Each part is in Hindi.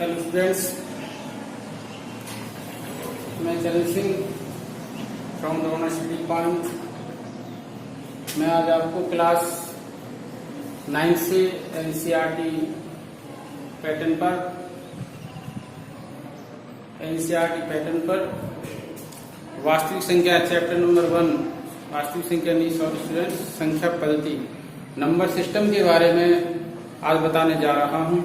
हेलो स्टूडेंट्स, मैं चरण सिंह फ्रॉम रोना सिटी पॉइंट। मैं आज आपको क्लास 9 से एनसीईआरटी पैटर्न पर वास्तविक संख्या चैप्टर नंबर 1 वास्तविक संख्या नहीं स्टूडेंट्स संख्या पद्धति नंबर सिस्टम के बारे में आज बताने जा रहा हूं।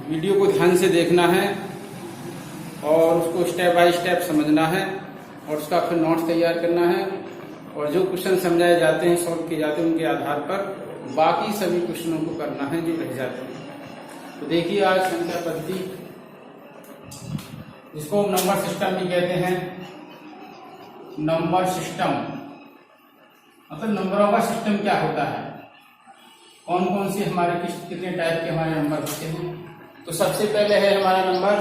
वीडियो को ध्यान से देखना है और उसको स्टेप बाय स्टेप समझना है और उसका फिर नोट्स तैयार करना है और जो क्वेश्चन समझाए जाते हैं सॉल्व किए जाते हैं उनके आधार पर बाकी सभी क्वेश्चनों को करना है जो रह जाते हैं। तो देखिए आज संख्या पद्धति जिसको नंबर सिस्टम भी कहते हैं। नंबर सिस्टम मतलब नंबरों का सिस्टम क्या होता है, कौन कौन से हमारे कितने टाइप के हमारे नंबर होते हैं। तो सबसे पहले है हमारा नंबर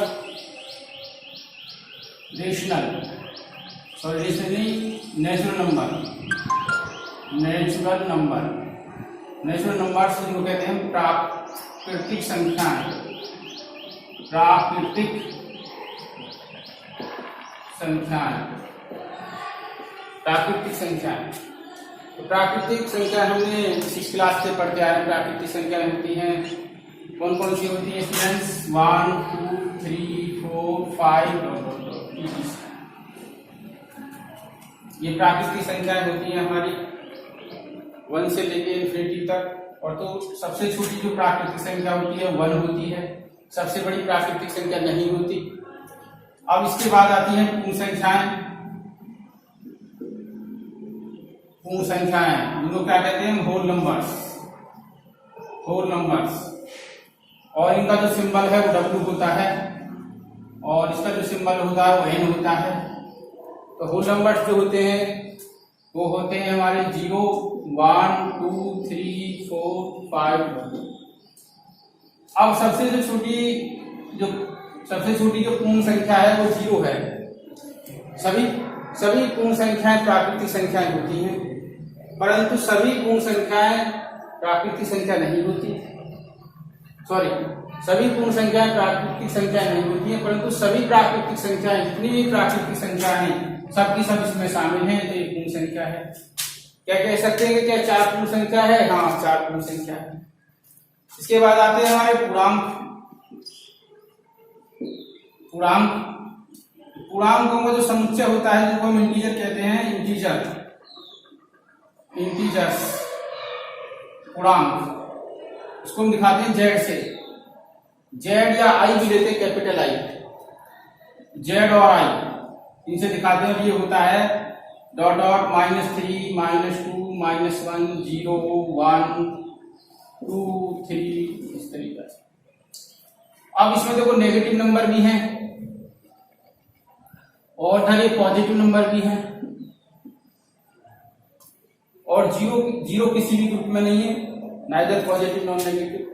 रेशनल नेचुरल नंबर से जो कहते हैं प्राकृतिक संख्याएं। तो प्राकृतिक संख्या हमने 6 क्लास से पढ़ के आए। प्राकृतिक संख्या होती हैं कौन कौन सी होती है स्टूडेंट्स? 1 2 3 4 5 ये प्राकृतिक संख्याएं होती हैं हमारी 1 से लेके इन्फिनिटी तक। और तो सबसे छोटी जो प्राकृतिक संख्या होती है 1 होती है, सबसे बड़ी प्राकृतिक संख्या नहीं होती। अब इसके बाद आती हैं पूर्ण संख्याएं जिनको क्या कहते हैं? Whole numbers. और इनका जो सिंबल है वो W होता है और इसका जो सिंबल होता है वो N होता है। तो होल नंबर्स जो होते हैं वो होते हैं हमारे 0 1 2 3 4 5। अब सबसे छोटी जो पूर्ण संख्या है वो 0 है। सभी पूर्ण संख्याएं प्राकृतिक संख्याएं होती हैं, परंतु सभी पूर्ण संख्याएं प्राकृतिक संख्या नहीं होती। सभी पूर्ण संख्याएं प्राकृतिक संख्या नहीं होती हैं, परंतु सभी प्राकृतिक संख्याएं जितनी भी प्राकृतिक संख्या हैं सबकी सब इसमें शामिल हैं। तो ये पूर्ण संख्या है। क्या कह सकते हैं कि क्या 4 पूर्ण संख्या है? हाँ, 4 पूर्ण संख्या है। इसके बाद आते हैं हमारे पूर्णांकों का जो समुच्चय होता है जिनको हम इंटीजर कहते हैं। इंटीजर्स पूर्णांक इसको हम दिखाते हैं जेड से। जेड या आई भी लेते हैं, कैपिटल आई। जेड और आई इनसे दिखाते हैं। ये होता है डॉट डॉट -3 -2 -1 0 1 2 3 इस तरीके से। अब इसमें देखो नेगेटिव नंबर भी हैं और ये पॉजिटिव नंबर भी हैं और जीरो किसी भी ग्रुप में नहीं है, नाइदर पॉजिटिव नॉन नेगेटिव।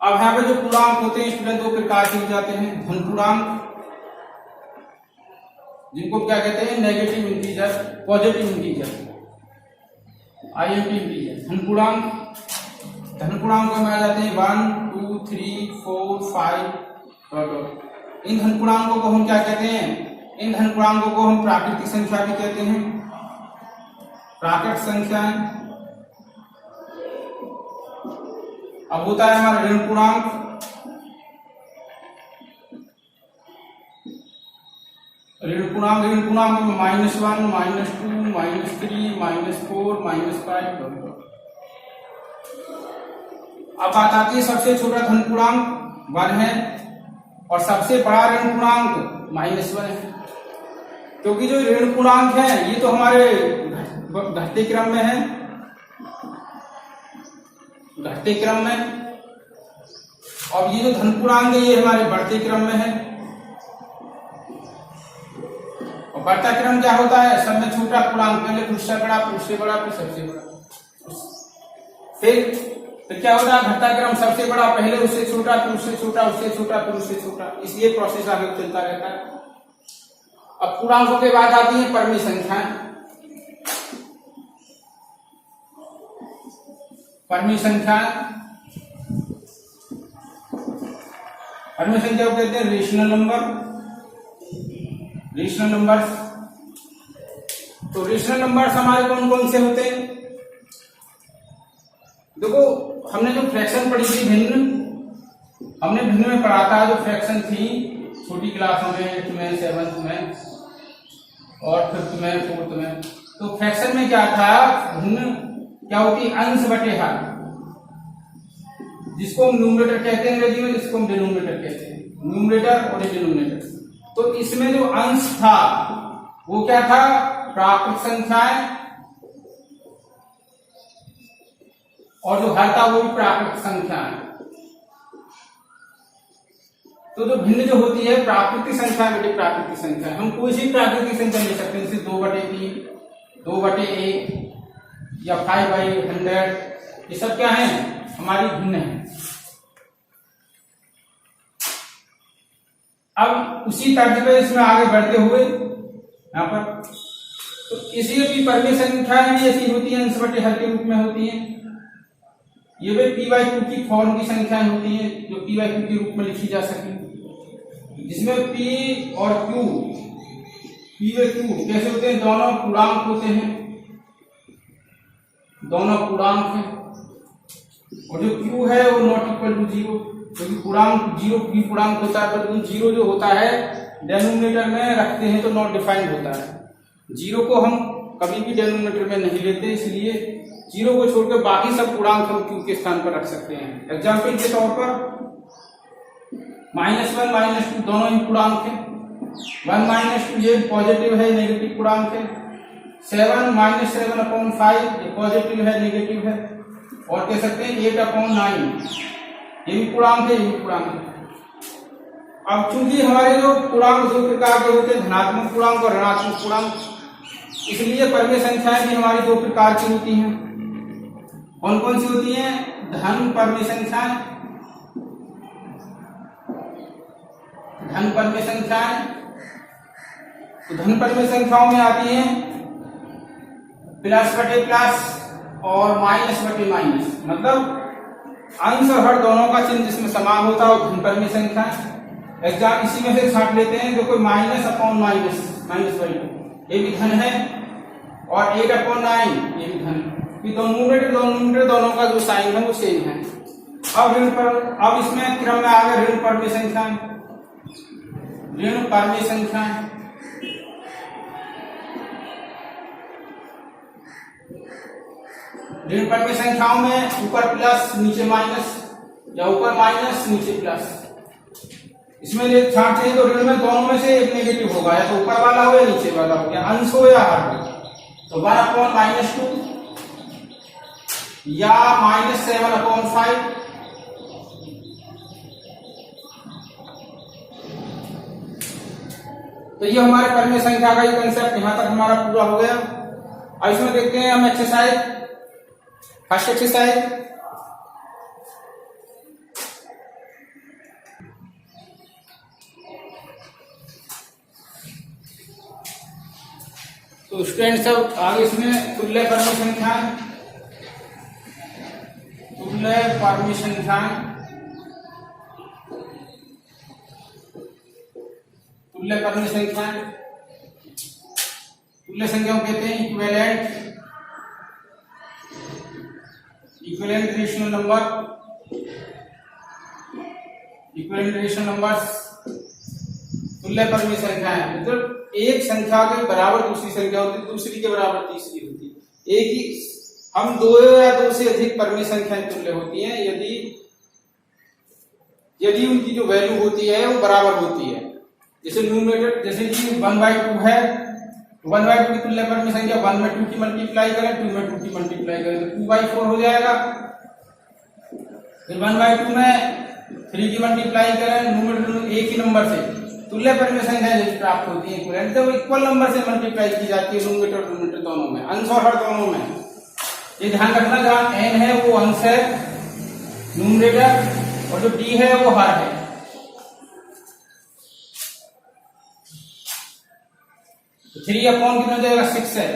अब यहाँ पे जो पूर्णांक होते हैं स्टूडेंट दो प्रकार के हो जाते हैं। धन पूर्णांक जिनको क्या कहते हैं? Negative integer, positive integer, INT integer. धन पूर्णांक में आ जाते हैं 1 2 3 4 5 इन धन पूर्णांकों को हम क्या कहते हैं? इन धन पूर्णांकों को हम प्राकृतिक संख्या भी कहते हैं। प्राकृतिक संख्या अब होता है हमारा ऋण पूर्णांक। ऋण पूर्णांक में -1 -2 -3 -4 -5। अब बात आती है सबसे छोटा धन पूर्णांक 1 है और सबसे बड़ा ऋण पूर्णांक -1 है। क्योंकि जो ऋण पूर्णांक है ये तो हमारे घटते क्रम में है, और ये जो धन पूर्णांक है ये हमारे बढ़ते क्रम में है। और बढ़ता क्रम क्या होता है? सब में छोटा पूर्णांक, पहले उससे बड़ा, फिर उससे बड़ा, फिर सबसे बड़ा। फिर क्या होता है? घटता क्रम सबसे बड़ा, पहले उससे छोटा, फिर उससे छोटा, उससे छोटा, फिर उससे छोटा। इसलिए प्रोसेस आगे चलता रहता है। अब पूर्णांकों के बाद आती है परमी संख्याएं। परमी संख्याएं अन्य संख्या को कहते हैं रेशनल नंबर। रेशनल नंबर्स, तो रेशनल नंबर्स हमारे कौन कौन से होते हैं? देखो हमने जो फ्रैक्शन पढ़ी थी भिन्न, हमने भिन्न में पढ़ा था, जो फ्रैक्शन थी छोटी क्लासों में, 8th में, 7th में और 5th में, 4th में। तो फ्रैक्शन में क्या था, भिन्न क्या होती, अंश बटे हर, जिसको हम न्यूमरेटर कहते हैं अंग्रेजी में, जिसको हम डिनोमिनेटर कहते हैं, न्यूमरेटर और डिनोमिनेटर। तो इसमें जो अंश था वो क्या था, प्राकृत संख्याएं, और जो हर था वो भी प्राकृत संख्याएं। तो जो भिन्न जो होती है प्राकृतिक संख्या बटे प्राकृतिक संख्या, हम कोई सी प्राकृतिक संख्या ले सकते हैं, जैसे 2/3, 2/1 या 5/100, ये सब क्या है, हमारी भिन्न है। अब उसी तर्ज पे इसमें आगे बढ़ते हुए यहाँ पर, तो इसी की परमीय संख्याएं भी ऐसी होती है, अंश बटे हर के रूप में होती है। ये भी p/q की फॉर्म की संख्याएं होती हैं, जो p/q के रूप में लिखी जा सके, जिसमें p और q, p/q कैसे होते हैं, दोनों पूर्णांक होते हैं, दोनों पूर्णांक हैं, और जो q है वो नॉट इक्वल टू 0, क्योंकि पूर्णांक 0 भी पूर्णांक होता है, पर 0 जो होता है डेनोमिनेटर में रखते हैं तो नॉट डिफाइंड होता है। 0 को हम कभी भी डेनोमिनेटर में नहीं लेते, इसलिए 0 को छोड़कर बाकी सब पूर्णांक हम q के स्थान पर रख सकते हैं। एग्जाम्पल के तौर पर -1 -2 दोनों ही पूर्णांक है, 1 -2 ये पॉजिटिव है, नेगेटिव पूर्णांक है, 7 -7/5 ये पॉजिटिव है, नेगेटिव है, और कह सकते हैं 8/9 ये भी पूर्णांक है, ये भी पूर्णांक है। अब चूंकि हमारे जो पूर्णांक दो प्रकार के होते हैं, धनात्मक पूर्णांक और ऋणात्मक पूर्णांक, इसलिए परमीय संख्याएं भी हमारी दो प्रकार की होती हैं। कौन कौन सी होती हैं, धन परमीय संख्याएं, धन परमीय संख्याएं। तो धन परमीय संख्याओं में आती हैं प्लस बटे प्लस और माइनस बटे माइनस, मतलब अंश और हर दोनों का चिन्ह जिसमें समान होता है वो धन परमीय संख्या है। एग्जाम इसी में से छांट लेते हैं, जो कोई -/-2 ये भी धन है, और 8/9 ये भी धन, कि न्यूमरेटर दोनों का जो साइन है वो सेम है। अब इसमें क्रम में आ गया ऋण परमीय संख्याएं, ऋण परमीय संख्याएं। ऋण परमीय संख्याओं में ऊपर प्लस नीचे माइनस, या ऊपर माइनस नीचे प्लस। इसमें ये छांट है तो ऋण में दोनों में से एक नेगेटिव होगा, या तो ऊपर वाला हो या नीचे वाला हो, या अंश हो या हर हो। तो 1/-2 या -7/5, तो ये हमारे परमीय संख्या का ये कंसेप्ट यहां तक हमारा पूरा हो गया। अब इसमें देखते हैं हम एक्सरसाइज, फर्स्ट एक्सरसाइज। तो स्टूडेंट सब आगे इसमें तुल्य परमीय संख्याएं, तुल्य परमीय संख्याएं, तुल्य परमीय संख्याएं, तुल्य संख्याओं कहते हैं equivalent rational number, equivalent rational numbers तुल्य परमीय संख्याएं, मतलब एक संख्या के बराबर दूसरी संख्या होती है, दूसरी के बराबर तीसरी होती है। एक ही हम 2 या 2 से अधिक परमीय संख्याएं तुल्य होती हैं यदि उनकी जो वैल्यू होती है वो बराबर होती है। जैसे न्यूमरेटर, जैसे कि 1/2 है, 1/2 की तुल्य परमीय संख्या 1 में 2 की मल्टीप्लाई करें, 2 में 2 की मल्टीप्लाई करें तो 2/4 हो जाएगा। फिर 1/2 में 3 की मल्टीप्लाई करें, न्यूमरेटर एक ही नंबर से तुल्य परमीय संख्या जब प्राप्त होती है इक्विवेलेंट, तो इक्वल नंबर से मल्टीप्लाई की जाती है, न्यूमरेटर और डिनोमिनेटर दोनों में, अंश और हर दोनों में। ये ध्यान रखना, जहां n है वो अंश है न्यूमरेटर, और जो d है वो हर है। तो 3/, कितना जाएगा 6 है,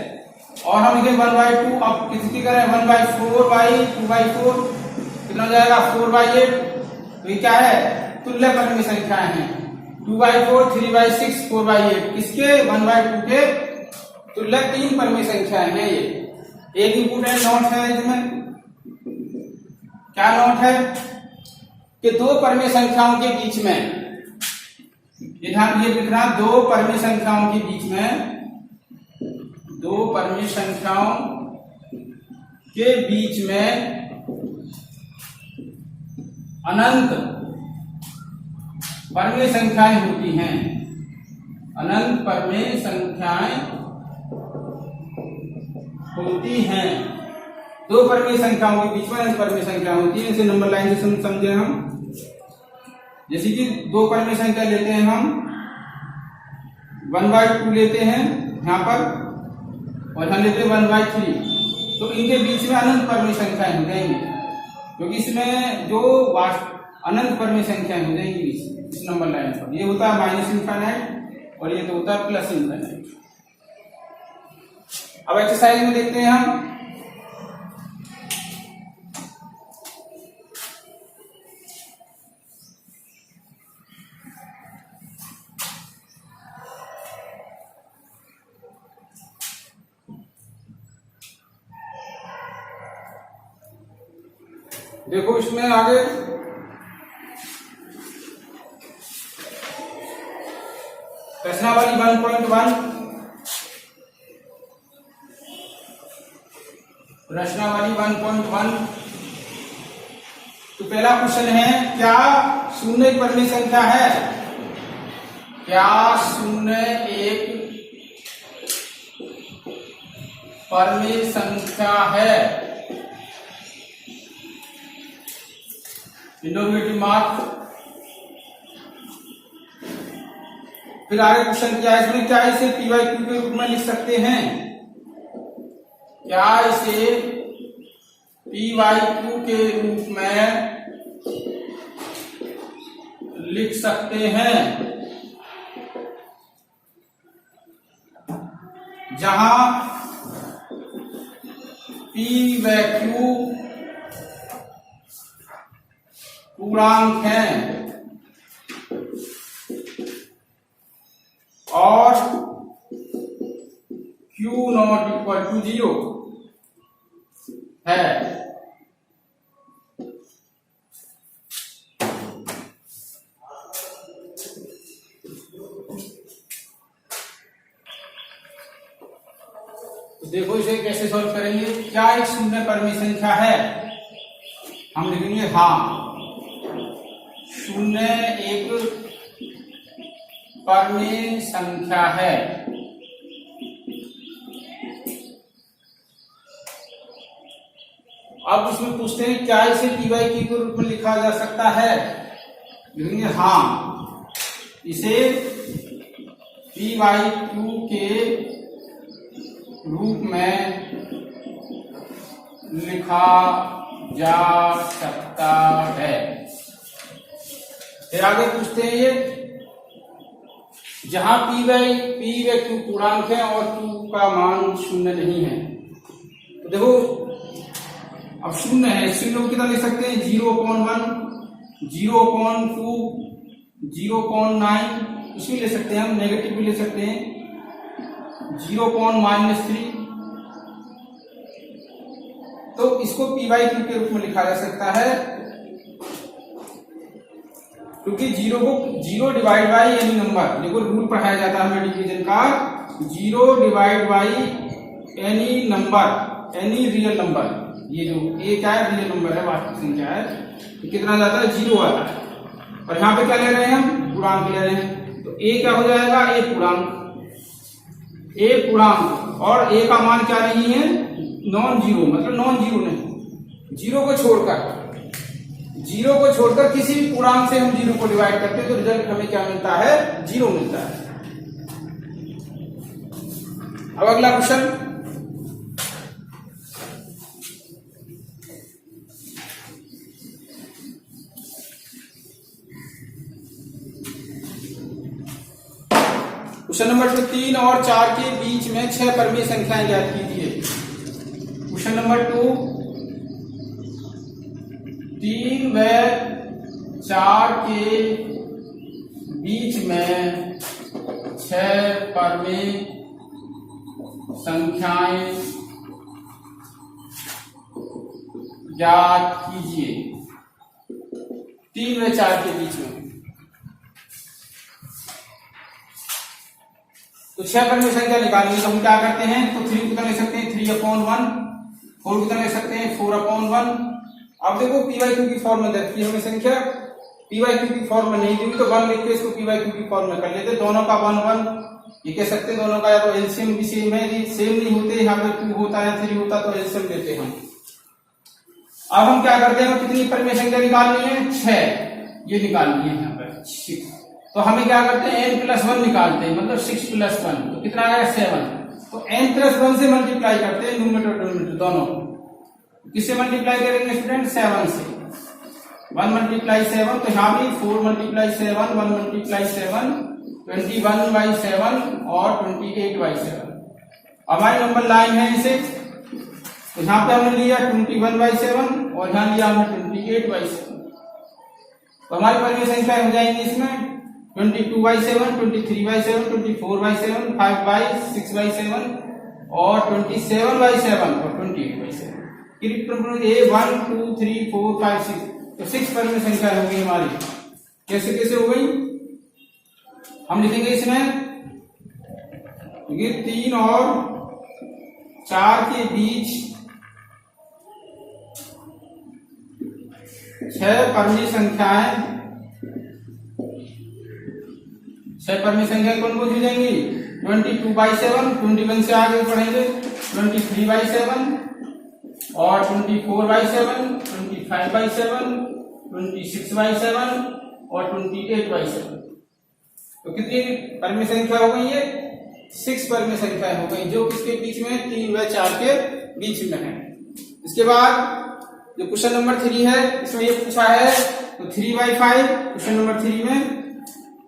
और हम लिखे 1/2, अब किसकी करें 1/4/2/4 कितना जाएगा 4/8, तो ये क्या है तुल्य परमेय संख्याएं हैं। 2/4, 3/6, 4/8 किसके 1/2 के तुल्य 3 परमेय संख्याएं हैं। ये एक इंपोर्टेंट नोट है इसमें। क्या नोट है कि दो परमेय संख्याओं के बीच में, ये ध्यान ये लिखना, दो परमेय संख्याओं के बीच में, दो परमेय संख्याओं के बीच में अनंत परमेय संख्याएं होती हैं। अनंत परमेय संख्याएं होती हैं। दो परमेय संख्याओं के बीच में अनंत परमेय संख्या होती है। इसे नंबर लाइन से समझे हम। जैसे कि दो परमेय संख्या लेते हैं हम, 1/2 लेते हैं यहाँ पर और यहाँ लेते हैं 1/3, तो इनके बीच में अनंत परमेय संख्याएं हो जाएंगी, क्योंकि इसमें जो अनंत परमेय संख्याएं हो जाएंगी इस नंबर लाइन पर। ये होता है माइनस इनफाइनाइट और ये तो होता है प्लस इनफाइनाइट। अब एक्सरसाइज में देखते हैं हम। देखो इसमें आगे प्रश्नावली 1.1, प्रश्नावली 1.1। तो पहला क्वेश्चन है, क्या शून्य एक परमेय संख्या है? क्या शून्य एक परमेय संख्या है? Interrogative mark. फिर आगे क्वेश्चन क्या है इसमें, क्या इसे p/q के रूप में लिख सकते हैं? क्या इसे p/q के रूप में लिख सकते हैं? जहां p व q पूर्णांक हैं और Q नॉट इक्वल टू 0 है। तो देखो इसे कैसे सॉल्व करेंगे। क्या एक शून्य परमेय संख्या है? हम लिखेंगे हाँ, शून्य एक परमेय संख्या है। अब इसमें पूछते हैं, क्या इसे p/q के रूप में लिखा जा सकता है? लिखेंगे हाँ, इसे p/q के रूप में लिखा जा सकता है। फिर आगे पूछते हैं, ये जहां p/q पूर्णांक है और q का मान शून्य नहीं है। तो देखो अब शून्य है, शून्य को कितना लिख सकते हैं? 0/1, 0/2, 0/9, इसमें ले सकते हैं हम। नेगेटिव भी ले सकते हैं, 0/-3। तो इसको p/q के रूप में लिखा जा सकता है, क्योंकि 0 डिवाइड बाई एनी नंबर, देखो रूल पढ़ाया जाता है हमें डिवीजन का, 0 divide by any number, any real number. ये जो a क्या है? रियल नंबर है, वास्तविक संख्या है। तो कितना जाता है? 0 आता है। और यहाँ पे क्या ले रहे हैं हम? पूर्णांक ले रहे हैं। तो a क्या हो जाएगा? a पूर्णांक। और a का मान क्या नहीं है? नॉन जीरो, मतलब नॉन जीरो नहीं, जीरो को छोड़कर किसी भी पूर्णांक से हम 0 को डिवाइड करते हैं तो रिजल्ट हमें क्या मिलता है? 0 मिलता है। अब अगला क्वेश्चन, क्वेश्चन नंबर 3 और 4 के बीच में 6 परमेय संख्याएं ज्ञात कीजिए। क्वेश्चन नंबर 2, 3 व 4 के बीच में 6 परमेय संख्याएं ज्ञात कीजिए। 3 व 4 के बीच में तो 6 परमेय संख्या निकालनी है। तो हम क्या करते हैं, तो 3 कितना ले सकते हैं 3/1, 4 कितना ले सकते हैं 4/1। अब देखो पी बाई क्यू की फॉर्म में देखिए, हमें संख्या पी बाई क्यू की फॉर्म में नहीं दी तो 1 लिख के इसको पी बाई क्यू की फॉर्म में कर लेते। दोनों का 1 1 ये कह सकते हैं, दोनों का या तो एलसीएम भी सेम है, सेम नहीं होते यहाँ पे 2 होता है 3 होता तो एलसीएम लेते हम। अब हम क्या करते हैं, कितनी परमेय संख्या निकालनी है 6, ये निकालनी है यहाँ पर 6। तो हमें क्या करते हैं n+1 निकालते हैं, मतलब 6+1 तो कितना आएगा 7। तो n+1 से मल्टीप्लाई करते हैं न्यूमरेटर डिनोमिनेटर दोनों। किससे मल्टीप्लाई करेंगे स्टूडेंट 7 से। 1 × 7 तो यहाँ भी 4 × 7 1 × 7 21/7 और 28/7। हमारी नंबर लाइन है इसे, तो यहाँ पे हमने लिया 21/7 और यहाँ लिया हमने 28/7। तो हमारी परमेय संख्या हो जाएंगी इसमें 22/7 23/7 24/7 5/6/7 और 27/7 और 28/7। A 1 2 3 4 5 6 तो 6 परमेय संख्या हो गई हमारी। कैसे कैसे हो गई हम लिखेंगे इसमें, ये 3 और 4 के बीच 6 परमेय संख्याएं, 6 परमेय संख्या कौन कौन सी हो जाएंगी 22/7, 21 से आगे पढ़ेंगे 23/7 और 24/7 25/7 26/7 और 28/7। तो कितनी परमेय संख्या हो गई है 6 परमेय संख्या हो गई, जो किसके बीच में 3 व 4 के बीच में है। इसके बाद जो क्वेश्चन नंबर 3 है इसमें ये पूछा है, तो 3/5 क्वेश्चन नंबर 3 में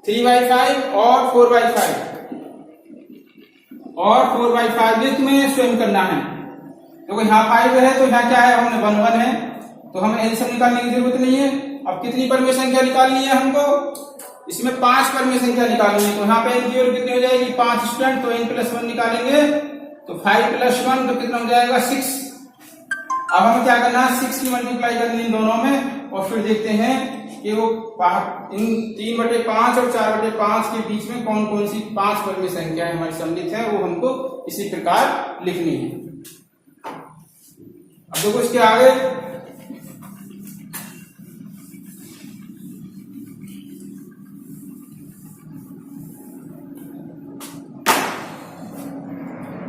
3/5 और 4/5 और 4/5 ये तुम्हें स्वयं करना है। तो यहाँ 5 है तो यहाँ क्या है हमने 1 1 है, तो हमें एलसीएम निकालने की जरूरत नहीं है। अब कितनी परमेय संख्या निकालनी है हमको, इसमें 5 परमेय संख्या निकालनी है। तो यहाँ पे n की वैल्यू कितनी हो जाएगी 5 स्टूडेंट, तो n+1 निकालेंगे तो 5+1 तो कितना हो जाएगा 6। अब हमें क्या करना है 6 की मल्टीप्लाई करनी इन दोनों में और फिर देखते हैं कि वो इन 3/5 और 4/5 के बीच में कौन कौन सी 5 परमेय संख्याएं हमारी सम्मिलित है, वो हमको इसी प्रकार लिखनी है। अब देखो इसके आगे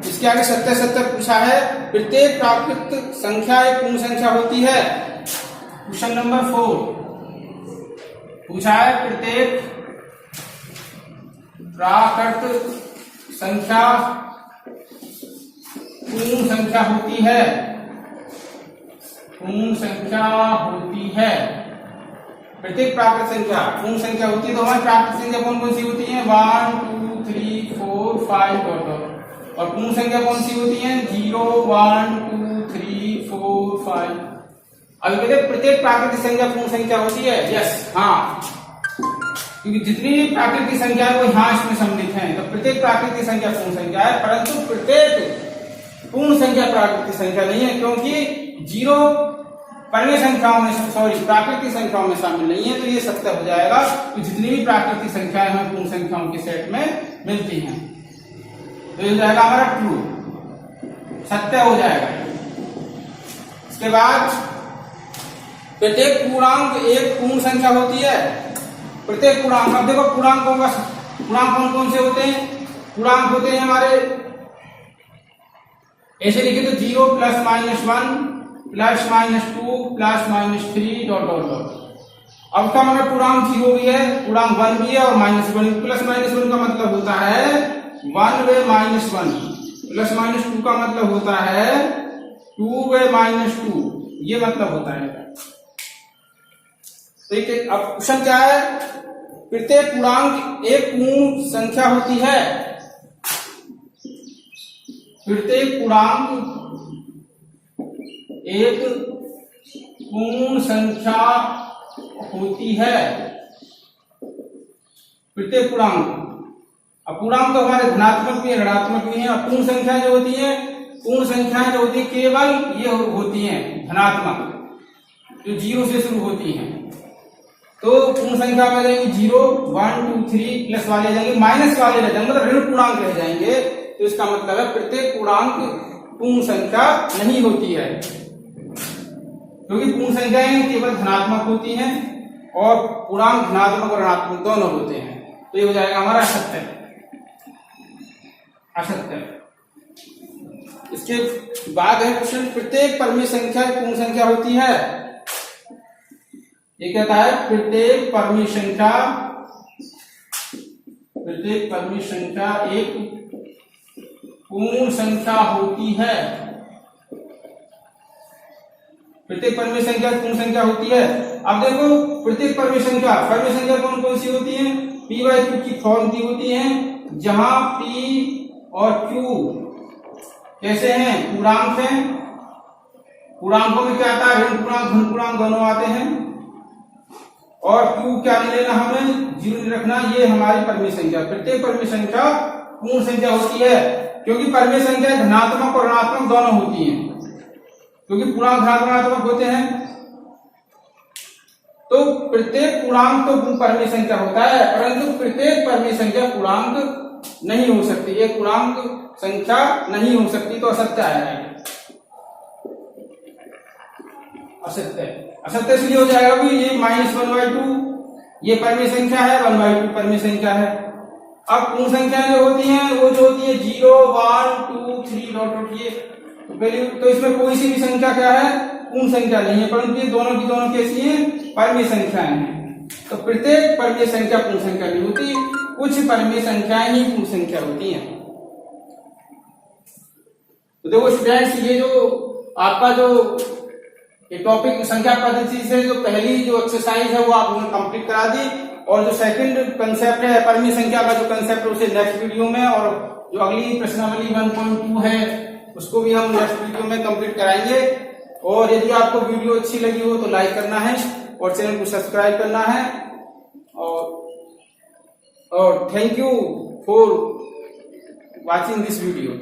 इसके आगे 70 पूछा है, प्रत्येक प्राकृत संख्या एक पूर्ण संख्या होती है। क्वेश्चन नंबर 4 पूछा है, प्रत्येक प्राकृत संख्या पूर्ण संख्या होती है, पूर्ण संख्या होती है। प्रत्येक प्राकृत संख्या पूर्ण संख्या होती है, तो हमारी प्राकृत संख्या कौन कौन सी होती है 1 2 3 4 5 और पूर्ण संख्या कौन सी होती है 0 1 2 3 4 5। अभी कहते हैं प्रत्येक प्राकृतिक संख्या पूर्ण संख्या होती है, यस हाँ, क्योंकि जितनी भी प्राकृतिक संख्या है वो यहाँ इसमें सम्मिलित है। तो प्रत्येक प्राकृतिक संख्या पूर्ण संख्या है, परंतु प्रत्येक पूर्ण संख्या प्राकृतिक संख्या नहीं है, क्योंकि 0 परमेय संख्याओं में प्राकृतिक संख्याओं में शामिल नहीं है। तो ये सत्य हो जाएगा कि जितनी भी प्राकृतिक संख्याएं हमें पूर्ण संख्याओं के सेट में मिलती हैं, तो ये जाएगा हमारा ट्रू, सत्य हो जाएगा। इसके बाद प्रत्येक पूर्णांक एक पूर्ण संख्या होती है। प्रत्येक पूर्णांक, अब देखो पूर्णांकों का पूर्णांक कौन कौन से होते हैं, पूर्णांक होते हैं हमारे ऐसे लिखे तो 0 +-1 +-2 +-3 डॉट डॉट डॉट। अब का मतलब पूर्णांक 0 भी है, पूर्णांक 1 भी है और -1। +-1 का मतलब होता है 1 व -1, +-2 का मतलब होता है 2 व -2, ये मतलब होता है। ठीक है, अब क्वेश्चन क्या है, प्रत्येक पूर्णांक एक पूर्ण संख्या होती है। प्रत्येक पूर्णांक एक पूर्ण संख्या होती है प्रत्येक पूर्णांक। अब पूर्णांक तो हमारे धनात्मक भी है, ऋणात्मक भी है। अब पूर्ण संख्या जो होती है, पूर्ण संख्याएं जो होती है केवल ये होती हैं धनात्मक, जो 0 से शुरू होती हैं। तो पूर्ण संख्या में जाएंगे 0, 1, 2, 3, प्लस वाले जाएंगे, माइनस वाले रह जाएंगे, मतलब ऋण पूर्णांक रह जाएंगे। तो इसका मतलब है प्रत्येक पूर्णांक पूर्ण संख्या नहीं होती है, क्योंकि पूर्ण संख्याएं केवल धनात्मक होती हैं और पूर्णांक धनात्मक और ऋणात्मक दोनों होते हैं। तो ये हो जाएगा हमारा असत्य। असत्य। इसके बाद है क्वेश्चन, प्रत्येक परमेय संख्या पूर्ण संख्या होती है। ये कहता है प्रत्येक परमेय संख्या एक पूर्ण संख्या होती है। प्रत्येक परमेय संख्या पूर्ण संख्या होती है। अब देखो प्रत्येक परमेय संख्या कौन कौन सी होती है? p/q की फॉर्म की होती है, जहां p और q कैसे हैं? पूर्णांक हैं। पूर्णांकों में क्या आता है? ऋण पूर्णांक धन पूर्णांक दोनों आते हैं। और q क्या नहीं लेना, हमें 0 नहीं रखना। ये हमारी परमेय संख्या, प्रत्येक परमेय संख्या पूर्ण संख्या होती है, क्योंकि परमेय संख्या धनात्मक और ऋणात्मक दोनों होती हैं, क्योंकि पूर्णांक धनात्मक होते हैं। तो प्रत्येक पूर्णांक तो परमेय संख्या होता है, परंतु प्रत्येक परमेय संख्या पूर्णांक नहीं हो सकती। एक पूर्णांक संख्या नहीं हो सकती, तो असत्य आएगा। असत्य इसलिए हो जाएगा कि ये -1/2 ये परमेय संख्या है, 1/2 परमेय संख्या है। अब पूर्ण संख्या जो होती हैं वो जो होती है 0, 1, 2, 3 डॉट ये तो इसमें कोई सी भी संख्या क्या है? पूर्ण संख्या नहीं है, परंतु ये दोनों की दोनों कैसी हैं? परमेय संख्याएं हैं। तो प्रत्येक परमेय संख्या पूर्ण संख्या नहीं होती, कुछ परमेय संख्याएं ही पूर्ण संख्या होती हैं। तो देखो स्टूडेंट्स, ये जो आपका जो ये टॉपिक संख्या पद्धति से जो पहली जो एक्सरसाइज है वो आपने कंप्लीट करा दी, और जो सेकंड कंसेप्ट है परमेय संख्या का जो कंसेप्ट है उसे नेक्स्ट वीडियो में, और जो अगली प्रश्नावली 1.2 है उसको भी हम नेक्स्ट वीडियो में कंप्लीट कराएंगे। और यदि आपको वीडियो अच्छी लगी हो तो लाइक करना है और चैनल को सब्सक्राइब करना है। और thank you for watching this video.